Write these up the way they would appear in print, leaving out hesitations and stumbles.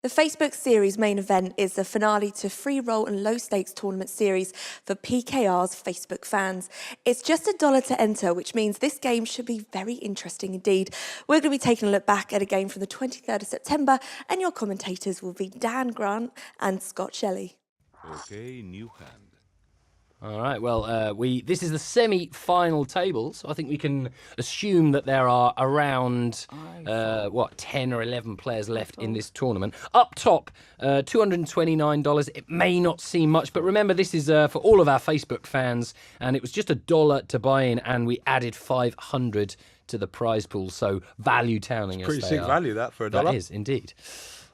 The Facebook series main event is the finale to free roll and low stakes tournament series for PKR's Facebook fans. It's just $1 to enter, which means this game should be very interesting indeed. We're going to be taking a look back at a game from the 23rd of September, and your commentators will be Dan Grant and Scott Shelley. Okay, new hand. All right, well, this is the semi-final table, so I think we can assume that there are around, 10 or 11 players left in this tournament. Up top, $229. It may not seem much, but remember, this is for all of our Facebook fans, and it was just $1 to buy in, and we added 500 to the prize pool, so value towning us. Pretty sick value, that, for $1. That is, indeed.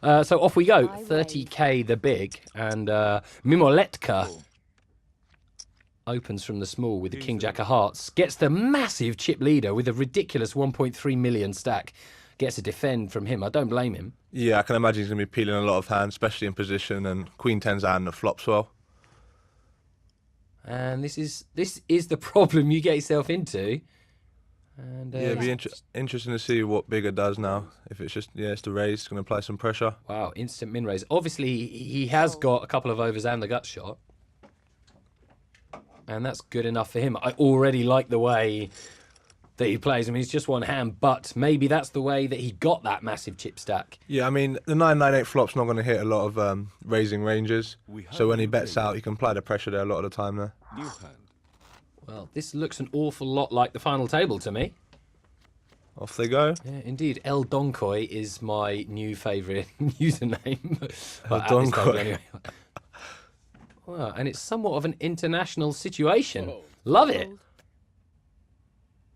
So off we go, 30k the big, and Mimoletka opens from the small with the King Jack of Hearts, gets the massive chip leader with a ridiculous 1.3 million stack, gets a defend from him. I don't blame him. Yeah, I can imagine he's going to be peeling a lot of hands, especially in position, and Queen 10's out and the flops well. And this is the problem you get yourself into. And it'd be interesting to see what Bigger does now. If it's just, it's the raise, it's going to apply some pressure. Wow, instant min raise. Obviously, he has got a couple of overs and the gut shot. And that's good enough for him. I already like the way that he plays. I mean, he's just one hand, but maybe that's the way that he got that massive chip stack. Yeah, I mean, the 998 flop's not going to hit a lot of raising ranges. So when he bets out, he can apply the pressure there a lot of the time there. New hand. Well, this looks an awful lot like the final table to me. Off they go. Yeah, indeed. El Donkoi is my new favourite username. El Donkoi. Anyway. Well, and it's somewhat of an international situation. Love it.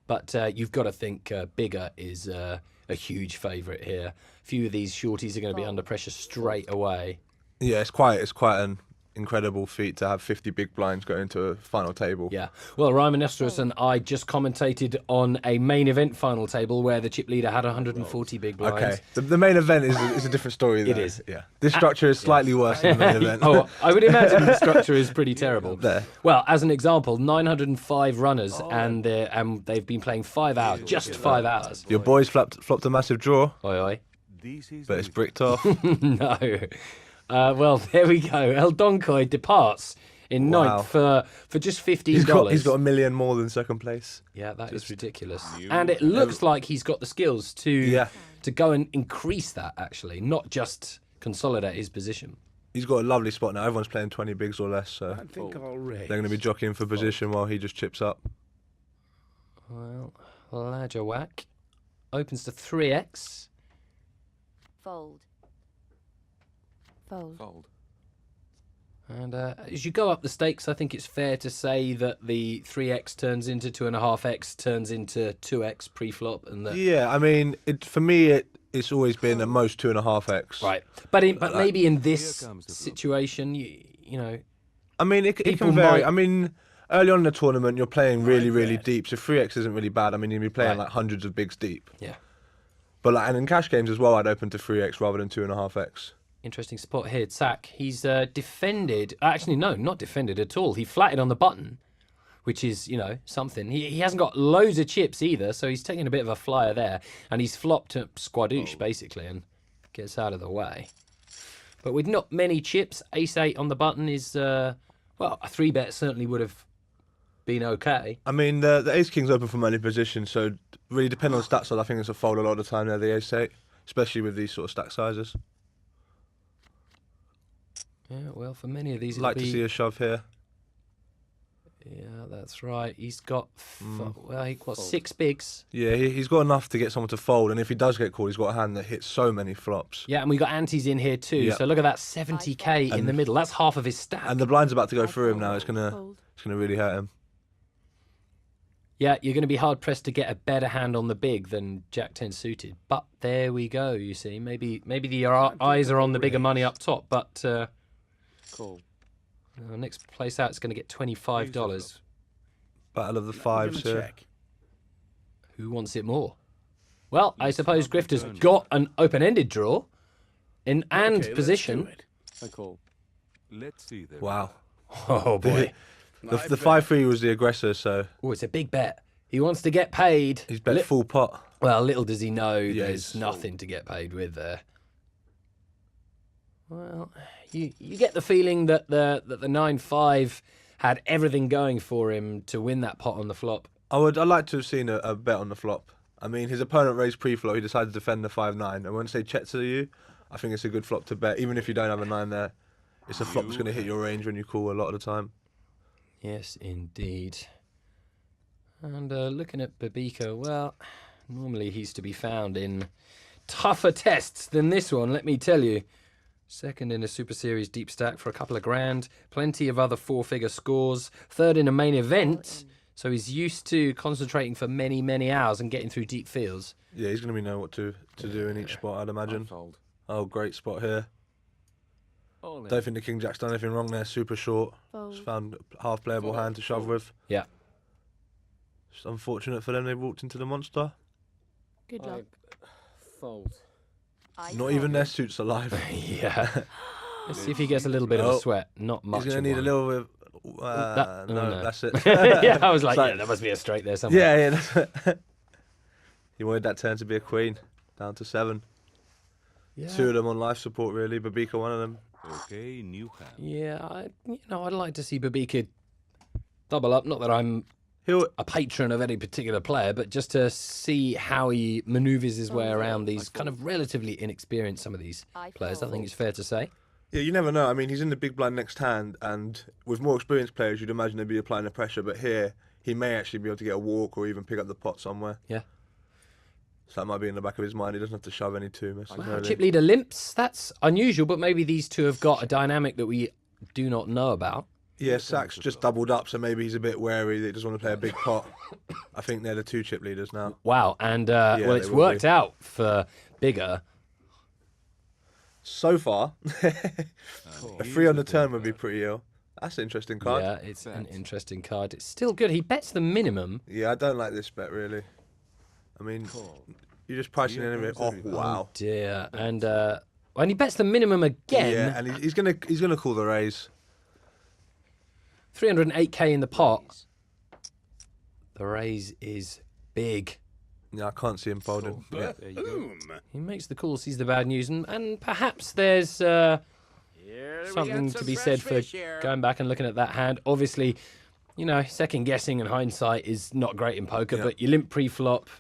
But you've got to think Bigger is a huge favourite here. A few of these shorties are going to be under pressure straight away. Yeah, it's quite an incredible feat to have 50 big blinds go into a final table. Yeah. Well, Ryman Estros and I just commentated on a main event final table where the chip leader had 140 big blinds. Okay. The main event is a different story there. It is. Yeah. This structure is slightly worse than the main event. Oh, I would imagine the structure is pretty terrible. There. Well, as an example, 905 runners, and they've been playing 5 hours, just 5 hours. Your boys flopped a massive draw, Oi, oi. but it's bricked off. No. Well, there we go. El Donkoi departs in ninth for just $15. He's got $1 million more than second place. Yeah, that is ridiculous. And it looks like he's got the skills to go and increase that, actually, not just consolidate his position. He's got a lovely spot now. Everyone's playing 20 bigs or less, so they're going to be jockeying for position while he just chips up. Well, Ladger whack opens to 3x. Fold. Fold. And as you go up the stakes, I think it's fair to say that the 3x turns into 2.5x, turns into 2x pre-flop, and that. Yeah, I mean, for me, it's always been at most 2.5x. Right, but maybe in this situation, you know. I mean, it can vary. I mean, early on in the tournament, you're playing really deep, so 3x isn't really bad. I mean, you'd be playing like hundreds of bigs deep. Yeah. But and in cash games as well, I'd open to 3x rather than 2.5x. Interesting spot here, Zach. He's defended. Actually, no, not defended at all. He flatted on the button, which is, something. He hasn't got loads of chips either, so he's taking a bit of a flyer there. And he's flopped to Squadoosh, basically, and gets out of the way. But with not many chips, ace-8 on the button is, a 3-bet certainly would have been okay. I mean, the ace-king's open from early position, so really depending on stat size, I think it's a fold a lot of the time there, the ace-8, especially with these sort of stack sizes. Yeah, well, for many of these, I'd like to see a shove here. Yeah, that's right. He's got, 6 bigs. Yeah, he's got enough to get someone to fold, and if he does get called, he's got a hand that hits so many flops. Yeah, and we got antes in here too. Yep. So look at that, 70k in the middle. That's half of his stack. And the blind's about to go through him now. It's gonna really hurt him. Yeah, you're going to be hard pressed to get a better hand on the big than Jack 10 suited. But there we go. You see, maybe the eyes are on the bigger money up top, but. Cool. Next place out is going to get $25. Battle of the fives here. Who wants it more? Well, I suppose Grifter's got an open-ended draw and position. I call. Let's see them. Wow. Oh boy. The 5-3 was the aggressor, so. Oh, it's a big bet. He wants to get paid. He's bet full pot. Well, little does he know there's nothing to get paid with there. Well, you get the feeling that the 9-5 had everything going for him to win that pot on the flop. I'd like to have seen a bet on the flop. I mean, his opponent raised pre-flop, he decided to defend the 5-9, and once they check to you, I think it's a good flop to bet, even if you don't have a 9 there. It's a flop that's going to hit your range when you call a lot of the time. Yes, indeed. And looking at Babika, well, normally he's to be found in tougher tests than this one, let me tell you. Second in a Super Series deep stack for a couple of grand. Plenty of other 4-figure scores. Third in a main event. So he's used to concentrating for many, many hours and getting through deep fields. Yeah, he's going to know what to do in each spot, I'd imagine. Fold. Oh, great spot here. All in. Don't think the King Jack's done anything wrong there. Super short. Fold. Just found a half playable hand to shove with. Yeah. It's unfortunate for them they walked into the monster. Good luck. Fold. Not even their suits alive. Yeah. Let's see if he gets a little bit of a sweat. Not much. He's going to need a little bit. no. That's it. Yeah, I was like, It's yeah, there must be a straight there somewhere. Yeah, that's it. He wanted that turn to be a queen. Down to 7. Yeah. 2 of them on life support, really. Babika, one of them. Okay, new hand. Yeah, I'd like to see Babika double up. Not that I'm He'll. a patron of any particular player, but just to see how he manoeuvres his way around these kind of relatively inexperienced, some of these players, I think it's fair to say. Yeah, you never know. I mean, he's in the big blind next hand, and with more experienced players, you'd imagine they'd be applying the pressure. But here, he may actually be able to get a walk or even pick up the pot somewhere. Yeah. So that might be in the back of his mind. He doesn't have to shove any too Wow, necessarily. chip leader limps. That's unusual, but maybe these two have got a dynamic that we do not know about. Yeah, Sachs just doubled up, so maybe he's a bit wary that he doesn't want to play a big pot. I think they're the 2 chip leaders now. Wow, and well, it's they will worked be. out for Bigger. So far, a 3 on the turn would be pretty ill. That's an interesting card. Yeah, it's an interesting card. It's still good. He bets the minimum. Yeah, I don't like this bet, really. I mean, you're just pricing in a bit. Oh, wow. Dear, and when he bets the minimum again, Yeah, and he's gonna call the raise. 308k in the pot. The raise is big. Yeah, I can't see him folding. Yeah. There you go. He makes the call, sees the bad news, and perhaps there's something to be said for going back and looking at that hand. Obviously, you know, second guessing and hindsight is not great in poker, Yeah. but you limp pre-flop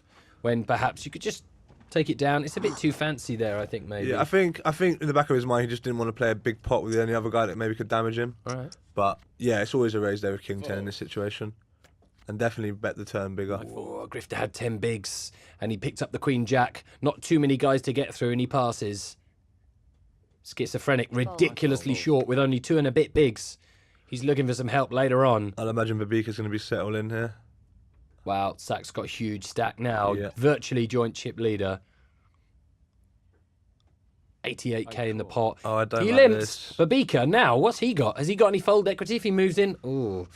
when perhaps you could just take it down. It's a bit too fancy there, I think, maybe. Yeah, I think in the back of his mind he just didn't want to play a big pot with any other guy that maybe could damage him. All right. But yeah, it's always a raise there with King 10 in this situation, and definitely bet the turn bigger. Oh, Grifter had 10 bigs, and he picked up the Queen Jack. Not too many guys to get through, and he passes. Schizophrenic, ridiculously short with only 2 and a bit bigs. He's looking for some help later on. I'll imagine Babika's going to be settled in here. Wow, Sachs got a huge stack now. Yeah. Virtually joint chip leader. 88k in the pot. Oh, I don't He like limps. this. Babika, now, what's he got? Has he got any fold equity if he moves in? Oh,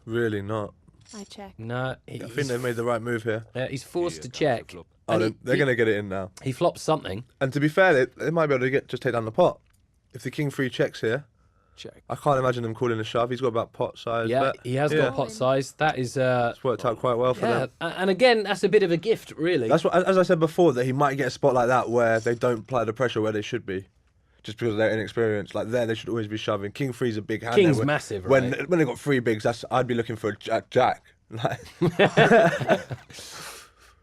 Really not. I check. no. I think they made the right move here. He's forced to check. flop. Oh, And they're going to get it in now. He flops something. And to be fair, they might be able to just take down the pot. If the King 3 checks here, Check. I can't imagine him calling a shove. He's got about pot size. Yeah, bet. he has Yeah. got pot size. That is, It's worked out quite well for yeah. them. And again, that's a bit of a gift, really. That's what, as I said before, that he might get a spot like that where they don't apply the pressure where they should be, just because they're inexperienced. Like there, they should always be shoving. King 3's a big hand. King's there. massive, When right? when they got 3 bigs, I'd be looking for a jack. Like,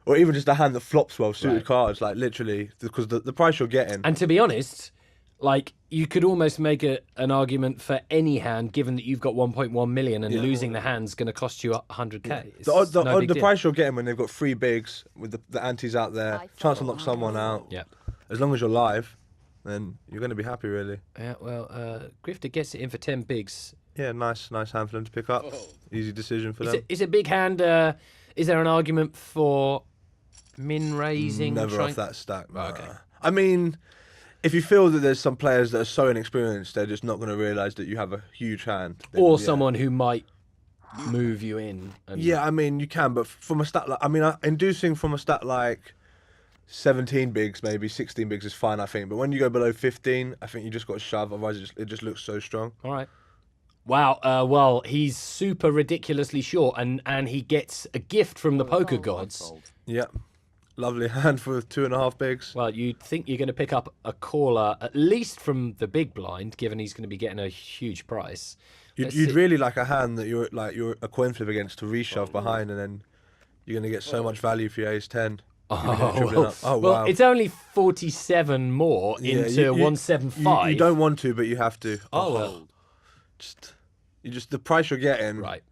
or even just a hand that flops well suited Right. cards. Like literally, because the price you're getting. And to be honest, like you could almost make an argument for any hand, given that you've got 1.1 million and losing the hand's going to cost you 100k. It's no big The deal. price you're getting when they've got 3 bigs with the antes out there, I chance to fold. knock someone out. Yeah. As long as you're live, then you're going to be happy, really. Yeah. Well, Grifter gets it in for 10 bigs. Yeah, nice hand for them to pick up. Easy decision for Is them. it a big hand? Is there an argument for min raising? Never trying- off that stack. Right, okay. nah. I mean, if you feel that there's some players that are so inexperienced, they're just not going to realise that you have a huge hand. then, Or yeah. someone who might move you in. And Yeah, I mean, you can, but from a stat like, inducing from a stat like 17 bigs, maybe 16 bigs is fine, I think. But when you go below 15, I think you just got to shove, otherwise it just looks so strong. All right. Wow. Well, he's super ridiculously short, and he gets a gift from the poker gods. Fold. Yeah. Lovely hand for 2.5 bigs. Well, you'd think you're going to pick up a caller, at least from the big blind, given he's going to be getting a huge price. You'd really like a hand that you're a coin flip against to reshove behind, and then you're going to get so much value for your ace 10. Well, Wow. it's only 47 more into 175. You don't want to, but you have to. Oh, well. The price you're getting Right.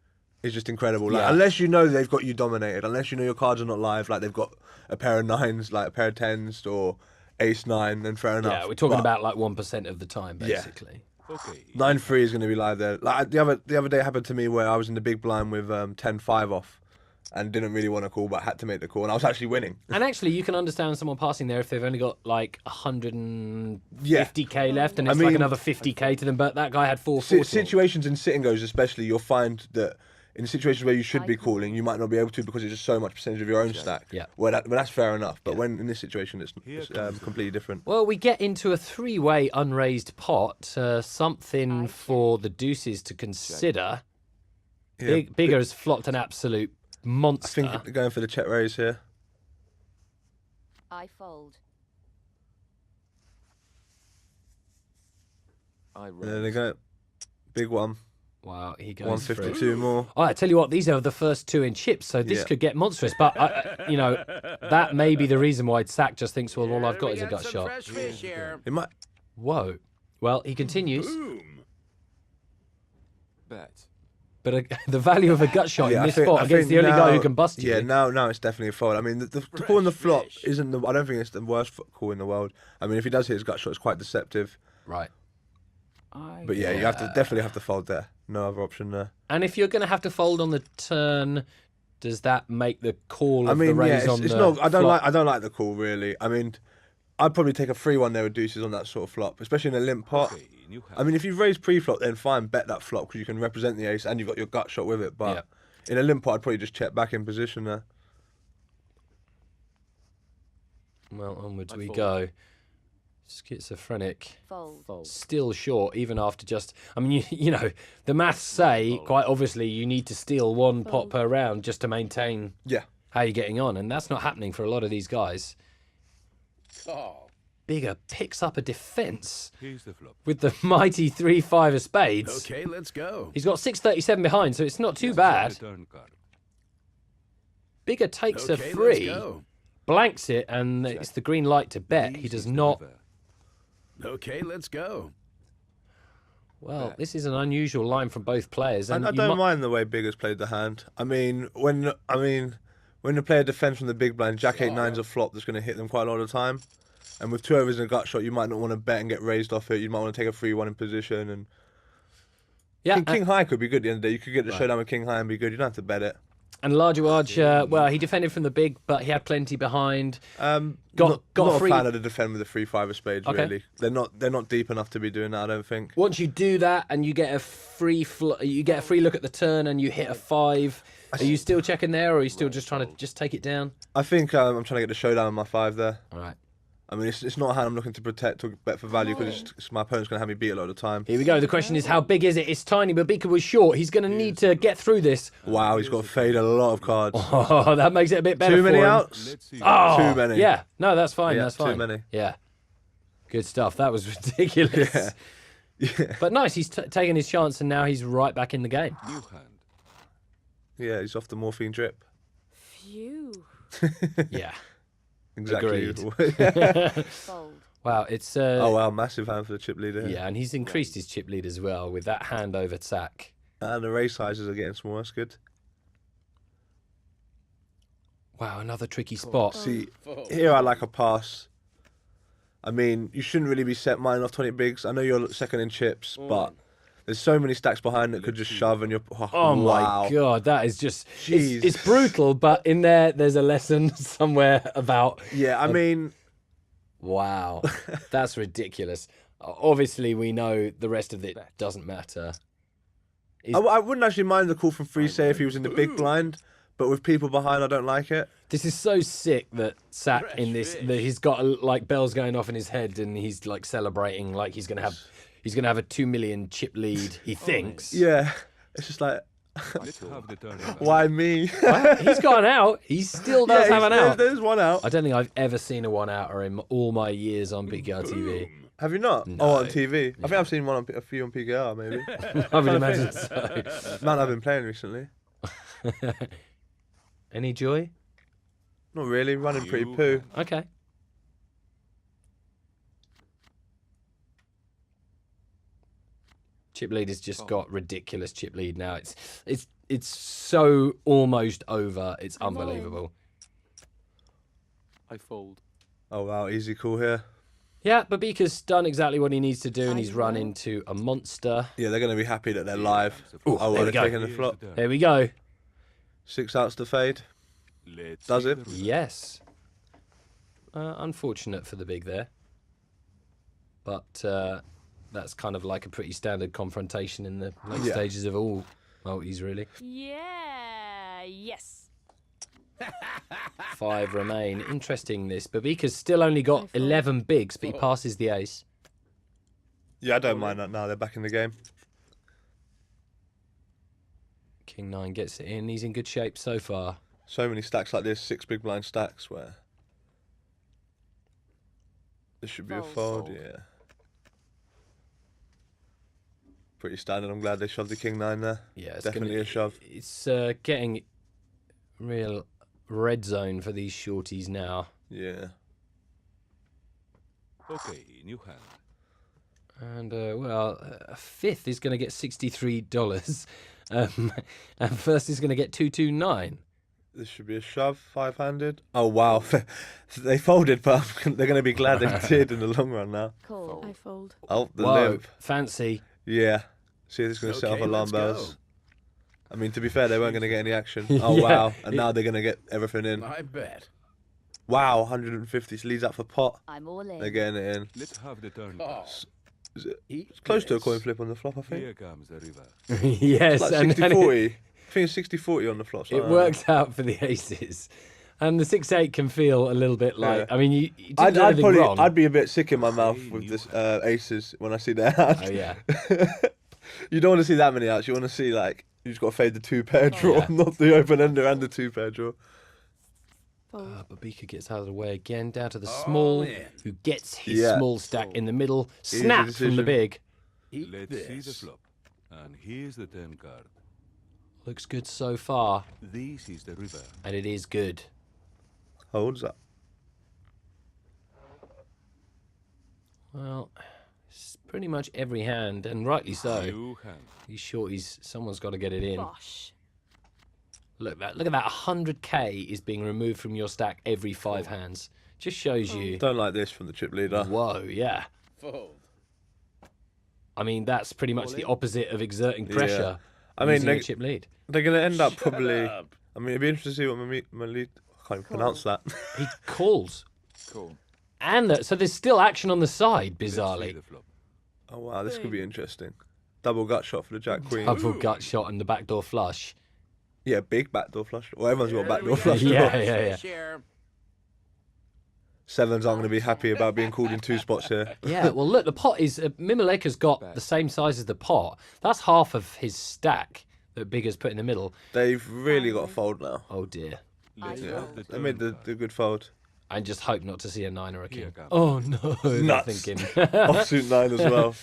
is just incredible. Like, Yeah. unless you know they've got you dominated, unless you know your cards are not live, like they've got a pair of 9s, like a pair of 10s or ace 9, then fair enough. Yeah, we're talking But about like 1% of the time, basically. Okay. 9-3 is going to be live there. Like the other day happened to me where I was in the big blind with 10-5 off, and didn't really want to call, but had to make the call, and I was actually winning. And actually, you can understand someone passing there if they've only got like 150k left, and it's like another 50k to them. But that guy had 440. Situations in sit and goes, especially, you'll find that in situations where you should be calling, you might not be able to because it's just so much percentage of your own stack. Yeah. Well, that's fair enough. But when in this situation, it's completely different. Well, we get into a three-way unraised pot. Something for the deuces to consider. Yeah, Bigger has flopped an absolute I monster. think they're going for the check raise here. I fold. And then they go big one, Wow, he goes 152 through. more. Oh, I tell you what, these are the first two in chips, so this Yeah. could get monstrous. But that may be the reason why Sack just thinks, well, all I've got is a gut shot. It might. Whoa. Well, he continues, Bet. but the value of a gut shot in I this think- spot I against think the only guy who now- can bust you. Yeah, now it's definitely a fold. I mean, the call on the flop isn't the. I don't think it's the worst call in the world. I mean, if he does hit his gut shot, it's quite deceptive. Right. But yeah, you definitely have to fold there. No other option there. And if you're going to have to fold on the turn, does that make the call of I mean, the raise yeah, on it's the not. I flop? don't like the call really. I mean, I'd probably take a 3-1 there with deuces on that sort of flop, especially in a limp pot. Okay, new hand. I mean, if you've raised pre-flop, then fine, bet that flop because you can represent the ace and you've got your gut shot with it. But in a limp pot, I'd probably just check back in position there. Well, onwards I we fold. go. Schizophrenic. Fold. Still short, even after just. I mean, you know, the maths say quite obviously you need to steal one pot per round just to maintain Yeah. how you're getting on, and that's not happening for a lot of these guys. Bigger picks up a defense Here's the flop. with the mighty 3-5 of spades. Okay, let's go. He's got 637 behind, so it's not too bad. Turn card. Bigger takes Okay, a let's 3, go. blanks it, and it's the green light to bet. He Ace does is the not. river. Okay, let's go. Well, this is an unusual line from both players. And I you don't mu- mind the way Bigger's played the hand. I mean, when the player defends from the big blind, Jack 8-9's a flop that's going to hit them quite a lot of the time. And with 2 overs and a gut shot, you might not want to bet and get raised off it. You might want to take a 3-1 in position. And Yeah, King High could be good at the end of the day. You could get the showdown with King High and be good. You don't have to bet it. and Large, well, he defended from the big, but he had plenty behind. Got got not free- a fan of the defend with the 3-5 of spades. Okay. Really, they're not deep enough to be doing that. I don't think. Once you do that, and you get a free look at the turn, and you hit a 5. Are you still checking there, or are you still just trying to just take it down? I think I'm trying to get the showdown on my 5 there. All right. I mean, it's not a hand I'm looking to protect or bet for value because my opponent's going to have me beat a lot of the time. Here we go. The question is, how big is it? It's tiny, but Beaker was short. He's going to need to get through this. Wow, he's got fade a lot of cards. Oh, that makes it a bit better. Too many for him. outs. Let's see. Oh, Too many. Yeah, no, that's fine. Yeah, that's too fine. many. Yeah, good stuff. That was ridiculous. Yeah. But nice. He's taken his chance, and now he's right back in the game. New hand. Yeah, he's off the morphine drip. Phew. Yeah. Exactly. Fold. Wow. It's. Oh wow, massive hand for the chip leader. Yeah, and he's increased his chip lead as well with that hand over Sack. And the raise sizes are getting smaller. That's good. Wow, another tricky spot. See, here I like a pass. I mean, you shouldn't really be set mine off 20 bigs. I know you're second in chips, but there's so many stacks behind that could just shove and you're. Oh wow. my god, that is just. Jeez. It's brutal, but in there's a lesson somewhere about. Yeah, I mean, Wow, that's ridiculous. Obviously, we know the rest of it doesn't matter. I wouldn't actually mind the call from free say if he was in the big blind, but with people behind, I don't like it. This is so sick that Sack in this that he's got like bells going off in his head and he's like celebrating like he's gonna have a 2 million chip lead. He thinks. Yeah, it's just like Let's have the turn. Why me? Well, he's got an out. He still does have an out. There's one out. I don't think I've ever seen a one-outer in all my years on PKR TV. Have you not? No. Oh, on TV. I think I've seen a few on PKR, maybe. I would imagine so. Man, I've been playing recently. Any joy? Not really. Running pretty poo. Okay. Chip lead has just got ridiculous chip lead now. It's so almost over. It's unbelievable. I fold. Oh wow, easy call here. Yeah, Babika's done exactly what he needs to do, and he's run into a monster. Yeah, they're going to be happy that they're live. Ooh, Oh, there well, we they're go. taking the flop. There we go. 6 outs to fade. Let's Does see it? the river. Yes. Unfortunate for the big there. But that's kind of like a pretty standard confrontation in the late Yeah. stages of all multis, really. Yeah. Yes. 5 remain. Interesting, this. Babika's still only got 11 bigs, but he passes the ace. Yeah, I don't mind that now. They're back in the game. King 9 gets it in. He's in good shape so far. So many stacks like this, 6 big blind stacks where this should be a fold, Fold. yeah. Pretty standard. I'm glad they shoved the king 9 there. Yeah, it's Definitely gonna, a shove. It's getting real red zone for these shorties now. Yeah. Okay, new hand. And, a fifth is going to get $63. And first is going to get 229. This should be a shove, 5-handed. Oh wow, they folded, but they're going to be glad they did in the long run now. Call. I fold. Oh, the Whoa, limp. fancy. Yeah. See if this is going to set off Okay, alarm let's bells. go. I mean, to be fair, they weren't going to get any action. Oh Yeah. wow, and now they're going to get everything in. I bet. Wow, 150 leads up for pot. I'm all in. They're getting it in. Let's have the turn. Oh, Is it eat close to a this. coin flip on the flop? I think. Here comes the river. Yes, Like and 60-40. I think it's 60-40 on the flop. it worked out for the aces. And the 6-8 can feel a little bit like, Yeah. I mean, you didn't I'd do anything wrong. I'd be a bit sick in my mouth with this aces when I see their hand. Oh, yeah. You don't want to see that many outs. You want to see like you just got to fade the 2-pair draw, Yeah. not the open ender and the 2-pair draw. Fold. Babika gets out of the way again, down to the All small, in. who gets his Yeah. small stack in the middle, Easy snap from the decision. big. Eat Let's this. see the flop. And here's the 10 card. Looks good so far, This is the river. and it is good. Holds up. Well, it's pretty much every hand, and rightly so. New hand. These shorties, someone's got to get it in. Bosh. Look at that 100k is being removed from your stack every 5 hands. Just shows you. Don't like this from the chip leader. Whoa, yeah. Fold. I mean, that's pretty much the opposite of exerting pressure. I mean, using a they- chip lead. They're going to end up probably. up. I mean, it'd be interesting to see what Malik. I can't even pronounce that. He calls. Cool. And so there's still action on the side, Let's see bizarrely. the flop. Oh wow, this could be interesting. Double gut shot for the Jack Queen. Double gut shot and the backdoor flush. Yeah, big backdoor flush. Well, everyone's got a backdoor Here flush. we Yeah, go. yeah, yeah. Share. Sevens aren't going to be happy about being called in 2 spots here. Yeah, well, look, the pot is. Mimileka's got the same size as the pot. That's half of his stack that Big has put in the middle. They've really got to fold now. Oh, dear. Let's Yeah, have the they turn made the card. good fold. And just hope not to see a 9 or a king. Here comes. Oh, no. they're Nuts. thinking. Offsuit 9 as well.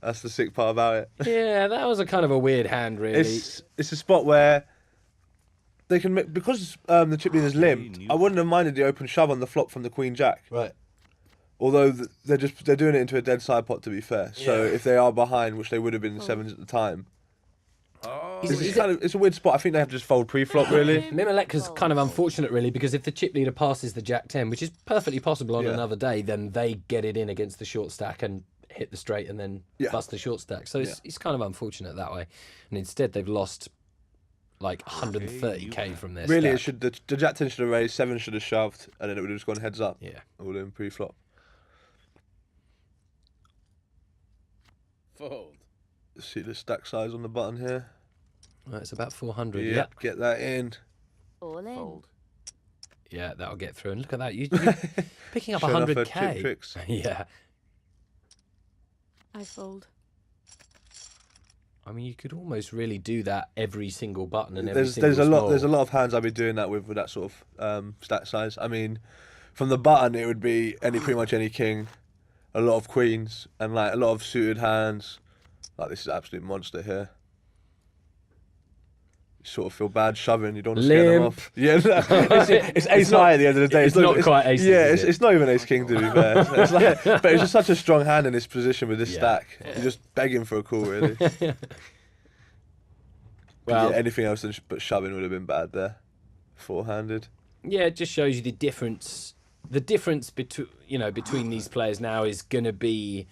That's the sick part about it. Yeah, that was a kind of a weird hand, really. It's a spot where they can make, because the chip leader's limped. I wouldn't have minded the open shove on the flop from the Queen Jack. Right. Although they're doing it into a dead side pot, to be fair. So Yeah. if they are behind, which they would have been the sevens at the time, Oh, it's a weird spot. I think they have to just fold pre-flop really. Mimileka's kind of unfortunate, really, because if the chip leader passes the Jack 10, which is perfectly possible on Yeah. another day, then they get it in against the short stack and hit the straight and then Yeah. bust the short stack. So it's kind of unfortunate that way. And instead, they've lost like 130k from their Really, stack. the Jack 10 should have raised, 7 should have shoved, and then it would have just gone heads up. Yeah. All in pre-flop. fold. See the stack size on the button here. Well, it's about 400. Yeah, Yep. get that in. All in. Fold. Yeah, that'll get through. And look at that. You're picking up Showing off her 100k. chip tricks. Yeah. I fold. I mean, you could almost really do that every single button and every There's single a lot small. there's a lot of hands I'd be doing that with that sort of stat size. I mean, from the button it would be pretty much any king, a lot of queens, and like a lot of suited hands. Like this is an absolute monster here. You sort of feel bad shoving. You don't want to scare them Limp. off. Yeah, it's ace high at the end of the day. It's not quite ace. Yeah, it's not even ace king to be fair. It's like, but it's just such a strong hand in this position with this Yeah. stack. You're just begging for a call, really. Well, Yeah, anything else but shoving would have been bad there. Four-handed. yeah, it just shows you the difference. The difference between these players now is going to be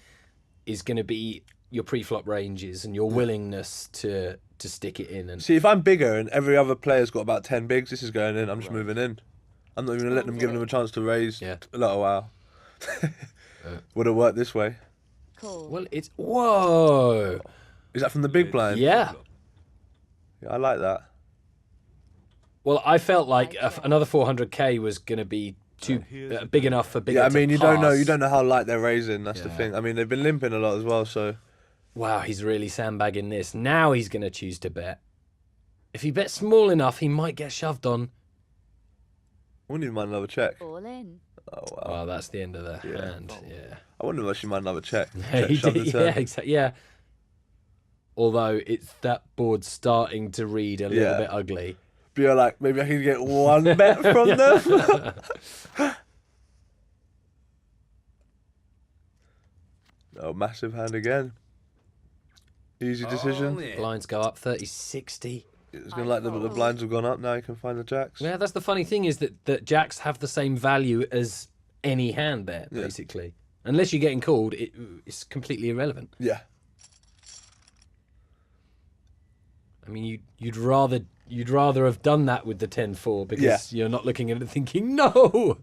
your pre-flop ranges and your willingness to stick it in. And See, if I'm bigger and every other player's got about 10 bigs, this is going in. I'm just moving in. I'm not even going to let them give them a chance to raise. Yeah. A little while. Would have worked this way. Cool. well, it's whoa, Is that from the big blind? yeah. Yeah, I like that. Well, I felt like another 400k was going to be too big enough for bigger. Yeah, I to mean, you don't pass. know how light they're raising. That's the Yeah. thing. I mean, they've been limping a lot as well, so. Wow, he's really sandbagging this. Now he's going to choose to bet. If he bets small enough, he might get shoved on. Wouldn't even mind another check. All in. Oh, wow. Well, that's the end of the hand. Yeah. I wouldn't have actually mind another check. Yeah, Check, he shove did, the turn. yeah, exactly. Yeah. Although it's that board starting to read a little Yeah. bit ugly. But you're like, maybe I can get one bet from them. Oh, massive hand again. Easy decision. Blinds go up 30-60. It's going to like the blinds have gone up. Now you can find the jacks. Yeah, that's the funny thing is that jacks have the same value as any hand there, Yeah. basically. Unless you're getting called, it's completely irrelevant. Yeah. I mean, you'd rather have done that with the 10-4 because Yeah. you're not looking at it thinking, no,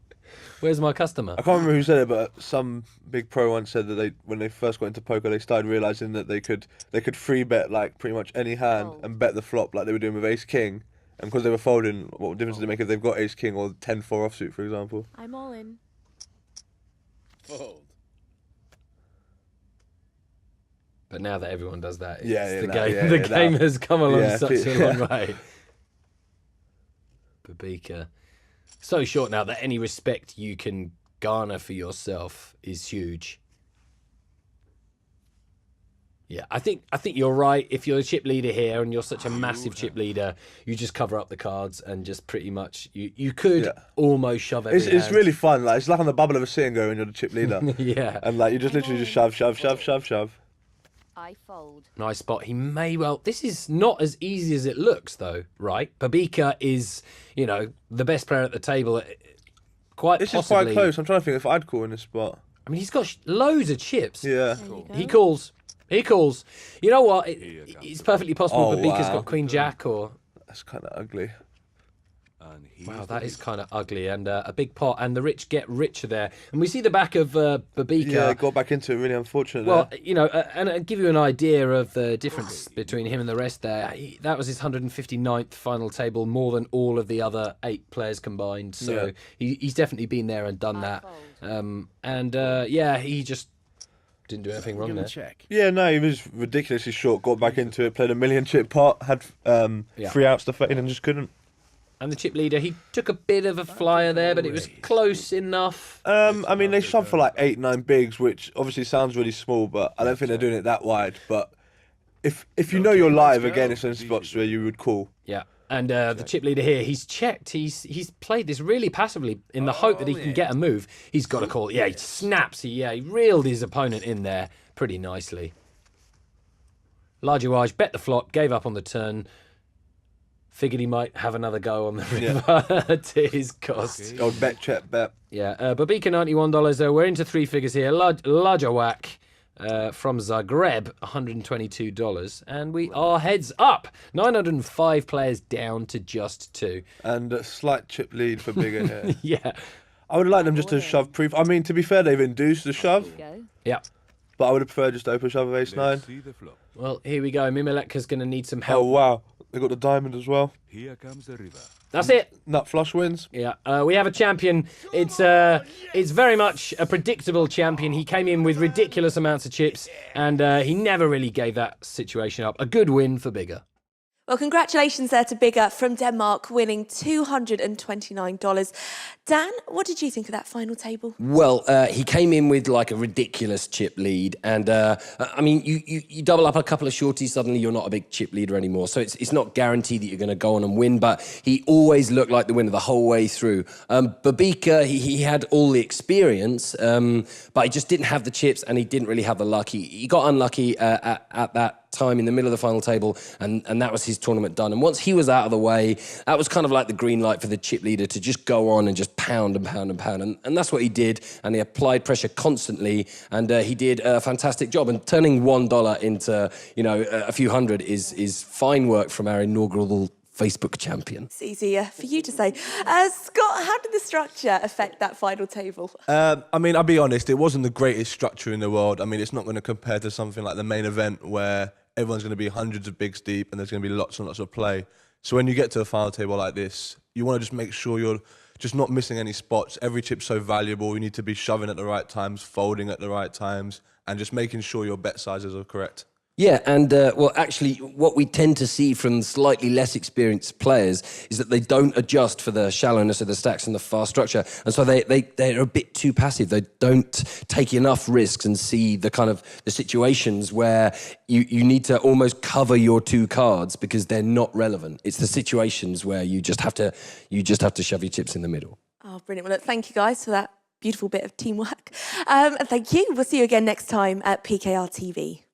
where's my customer? I can't remember who said it, but some big pro once said that when they first got into poker, they started realizing that they could free bet like pretty much any hand and bet the flop like they were doing with ace king, and because they were folding, what difference did it make if they've got ace king or 10-4 offsuit, for example? I'm all in. Fold. But now that everyone does that, Yeah, it's yeah, the no, game, yeah, the yeah, game no. has come along Yeah, such a long yeah. way. Babika, so short now that any respect you can garner for yourself is huge. Yeah, I think you're right. If you're a chip leader here and you're such a massive chip leader, you just cover up the cards and just pretty much you could Yeah. almost shove every It's hand. really fun. Like it's like on the bubble of a sitting go when you're the chip leader, Yeah. and like you just literally just shove. I fold. Nice spot. He may well. This is not as easy as it looks, though, right? Babika is, the best player at the table. Quite This possibly. is quite close. I'm trying to think if I'd call in this spot. I mean, he's got loads of chips. Yeah. There you go. He calls. He calls. You know what? It's perfectly possible Oh, Babika's wow. got Queen Jack or. That's kind of ugly. And here's Wow, the that is river. kind of ugly and a big pot, and the rich get richer there. And we see the back of Babika. Yeah, got back into it. Really unfortunate. Well, there. and I'll give you an idea of the difference between him and the rest there. That was his 159th final table, more than all of the other 8 players combined. So he's definitely been there and done that. He just didn't do anything wrong Give him there. a check. Yeah, no, he was ridiculously short. Got back into it. Played a 1,000,000 chip pot. Had 3 outs to fade and just couldn't. And the chip leader, he took a bit of a flyer there, but it was close enough. I mean, they shoved for like 8-9 bigs, which obviously sounds really small, but I don't think they're doing it that wide. But if you know you're live again, it's in spots where you would call. Yeah. And the chip leader here, he's checked. He's played this really passively in the hope that he can get a move. He's got a call. Yeah, he snaps. He reeled his opponent in there pretty nicely. Larger wise, bet the flop, gave up on the turn. Figured he might have another go on the river to his cost. Old bet, check, bet. Yeah, Babika $91 though. We're into 3 figures here. Larger whack from Zagreb, $122. And we are heads up. 905 players down to just 2. And a slight chip lead for bigger here. Yeah. I would like them just to shove pre. I mean, to be fair, they've induced the shove. Go. Yeah. But I would have preferred just to open shove with ace-9. Let's see the flop. Well, here we go. Mimileka's going to need some Oh, help. wow. They got the diamond as well. Here comes the river. That's it. Nut flush wins. Yeah, we have a champion. It's very much a predictable champion. He came in with ridiculous amounts of chips, and he never really gave that situation up. A good win for Bigger. Well, congratulations there to Bigger from Denmark, winning $229. Dan, what did you think of that final table? Well, he came in with like a ridiculous chip lead, and I mean, you double up a couple of shorties, suddenly you're not a big chip leader anymore. So it's not guaranteed that you're going to go on and win, but he always looked like the winner the whole way through. Babika, he had all the experience, but he just didn't have the chips, and he didn't really have the luck. He got unlucky at that time in the middle of the final table, and that was his tournament done. And once he was out of the way, that was kind of like the green light for the chip leader to just go on and just pound and pound and pound. And that's what he did, and he applied pressure constantly, and he did a fantastic job. And turning $1 into, a few hundred is fine work from our inaugural Facebook champion. It's easier for you to say. Scott, how did the structure affect that final table? I mean, I'll be honest, it wasn't the greatest structure in the world. I mean, it's not going to compare to something like the main event where everyone's going to be hundreds of bigs deep and there's going to be lots and lots of play. So when you get to a final table like this, you want to just make sure you're just not missing any spots. Every chip's so valuable. You need to be shoving at the right times, folding at the right times, and just making sure your bet sizes are correct. Yeah, and well, actually, what we tend to see from slightly less experienced players is that they don't adjust for the shallowness of the stacks and the fast structure, and so they're a bit too passive. They don't take enough risks and see the kind of the situations where you need to almost cover your two cards because they're not relevant. It's the situations where you just have to shove your chips in the middle. Oh, brilliant. Well, look, thank you guys for that beautiful bit of teamwork. And thank you. We'll see you again next time at PKR TV.